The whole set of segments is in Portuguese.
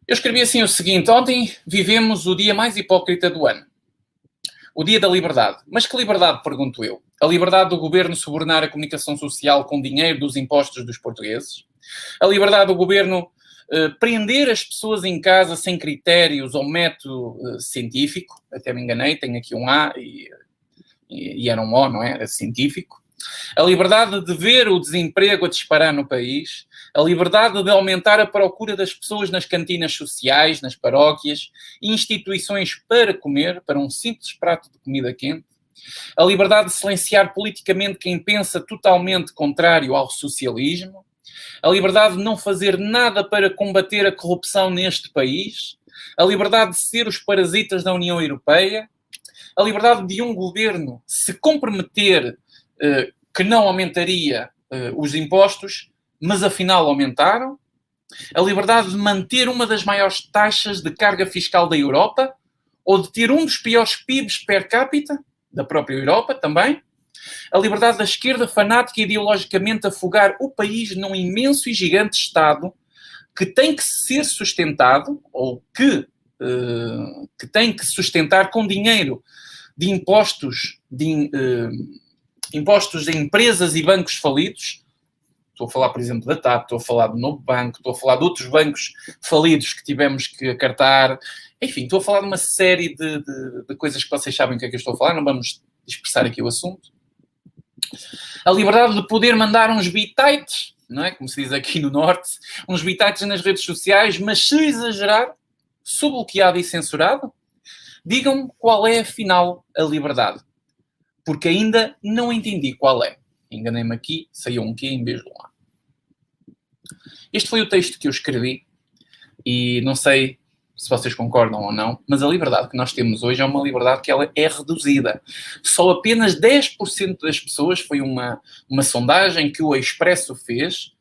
Eu escrevi assim o seguinte: ontem vivemos o dia mais hipócrita do ano. O dia da liberdade. Mas que liberdade, pergunto eu? A liberdade do governo subornar a comunicação social com dinheiro dos impostos dos portugueses? A liberdade do governo prender as pessoas em casa sem critérios ou método científico? Até me enganei, tenho aqui um A e era um O, não é? Era científico. A liberdade de ver o desemprego a disparar no país, a liberdade de aumentar a procura das pessoas nas cantinas sociais, nas paróquias, instituições para comer, para um simples prato de comida quente, a liberdade de silenciar politicamente quem pensa totalmente contrário ao socialismo, a liberdade de não fazer nada para combater a corrupção neste país, a liberdade de ser os parasitas da União Europeia, a liberdade de um governo se comprometer que não aumentaria os impostos, mas afinal aumentaram, a liberdade de manter uma das maiores taxas de carga fiscal da Europa, ou de ter um dos piores PIBs per capita da própria Europa também, a liberdade da esquerda fanática e ideologicamente afogar o país num imenso e gigante Estado que tem que ser sustentado, ou que tem que sustentar com dinheiro de impostos de empresas e bancos falidos. Estou a falar, por exemplo, da TAP, estou a falar do Novo Banco, estou a falar de outros bancos falidos que tivemos que acartar. Enfim, estou a falar de uma série de coisas que vocês sabem o que é que eu estou a falar, não vamos expressar aqui o assunto. A liberdade de poder mandar uns bitites, não é? Como se diz aqui no Norte, uns bitites nas redes sociais, mas se exagerar, sou bloqueado e censurado. Digam-me qual é, afinal, a liberdade. Porque ainda não entendi qual é. Enganei-me aqui, saiu um Q em vez de um A. Este foi o texto que eu escrevi e não sei se vocês concordam ou não, mas a liberdade que nós temos hoje é uma liberdade que ela é reduzida. Só apenas 10% das pessoas, foi uma sondagem que o Expresso fez,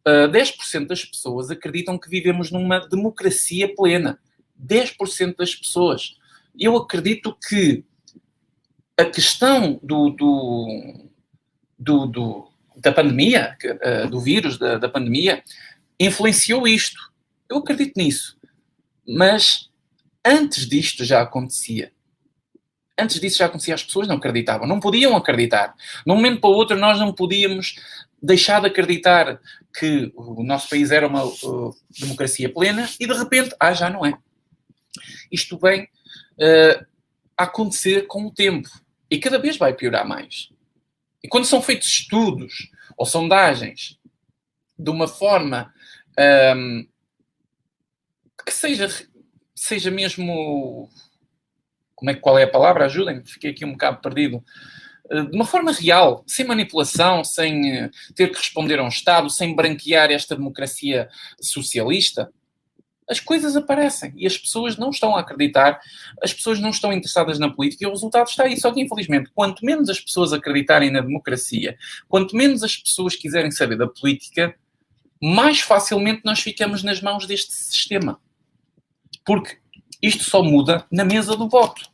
10% das pessoas acreditam que vivemos numa democracia plena. 10% das pessoas. Eu acredito que a questão da pandemia, do vírus, da pandemia, influenciou isto. Eu acredito nisso. Mas antes disto já acontecia. Antes disso já acontecia, as pessoas não acreditavam. Não podiam acreditar. De um momento para o outro nós não podíamos deixar de acreditar que o nosso país era uma democracia plena e de repente, já não é. Isto vem a acontecer com o tempo. E cada vez vai piorar mais. E quando são feitos estudos ou sondagens de uma forma que seja mesmo... Qual é a palavra? Ajudem-me, fiquei aqui um bocado perdido. De uma forma real, sem manipulação, sem ter que responder a um Estado, sem branquear esta democracia socialista, as coisas aparecem e as pessoas não estão a acreditar, as pessoas não estão interessadas na política e o resultado está aí. Só que, infelizmente, quanto menos as pessoas acreditarem na democracia, quanto menos as pessoas quiserem saber da política, mais facilmente nós ficamos nas mãos deste sistema. Porque isto só muda na mesa do voto.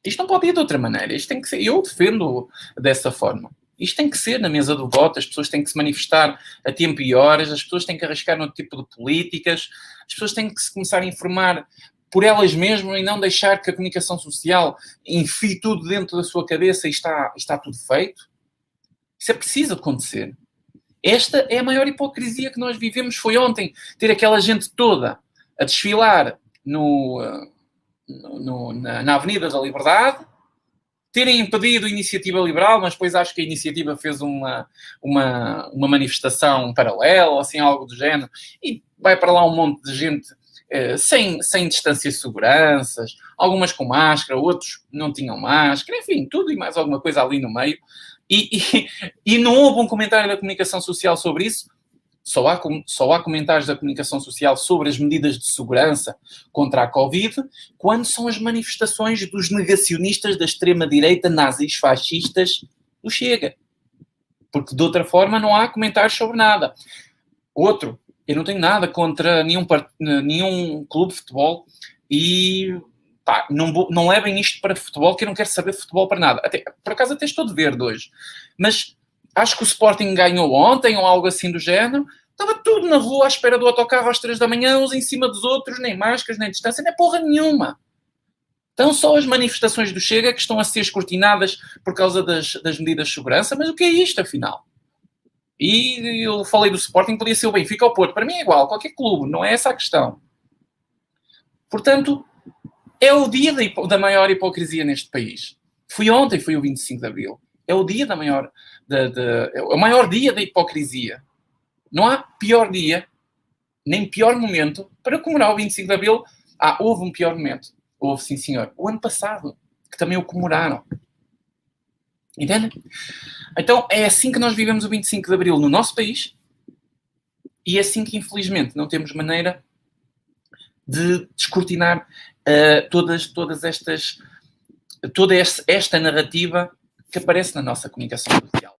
Isto não pode ir de outra maneira. Isto tem que ser. Eu defendo dessa forma. Isto tem que ser na mesa do voto, as pessoas têm que se manifestar a tempo e horas, as pessoas têm que arriscar no tipo de políticas, as pessoas têm que se começar a informar por elas mesmas e não deixar que a comunicação social enfie tudo dentro da sua cabeça e está tudo feito. Isso é preciso acontecer. Esta é a maior hipocrisia que nós vivemos. Foi ontem ter aquela gente toda a desfilar na Avenida da Liberdade, terem impedido a Iniciativa Liberal, mas depois acho que a Iniciativa fez uma manifestação paralela, assim, algo do género, e vai para lá um monte de gente sem distância de seguranças, algumas com máscara, outros não tinham máscara, enfim, tudo e mais alguma coisa ali no meio. E não houve um comentário da comunicação social sobre isso. Só há comentários da comunicação social sobre as medidas de segurança contra a Covid quando são as manifestações dos negacionistas da extrema-direita, nazis, fascistas, do Chega. Porque, de outra forma, não há comentários sobre nada. Outro, eu não tenho nada contra nenhum clube de futebol e não levem isto para futebol, que eu não quero saber de futebol para nada. Por acaso até estou de verde hoje. Mas... acho que o Sporting ganhou ontem ou algo assim do género. Estava tudo na rua à espera do autocarro às 3 da manhã, uns em cima dos outros, nem máscaras, nem distância, nem porra nenhuma. Então só as manifestações do Chega que estão a ser escrutinadas por causa das medidas de segurança, mas o que é isto, afinal? E eu falei do Sporting, podia ser o Benfica ou o Porto. Para mim é igual, qualquer clube, não é essa a questão. Portanto, é o dia da maior hipocrisia neste país. Foi ontem, foi o 25 de Abril. É o dia é o maior dia da hipocrisia. Não há pior dia, nem pior momento para comemorar o 25 de Abril. Houve um pior momento. Houve, sim, senhor. O ano passado, que também o comemoraram. Entende? Então, é assim que nós vivemos o 25 de Abril no nosso país e é assim que, infelizmente, não temos maneira de descortinar toda esta narrativa que aparece na nossa comunicação social.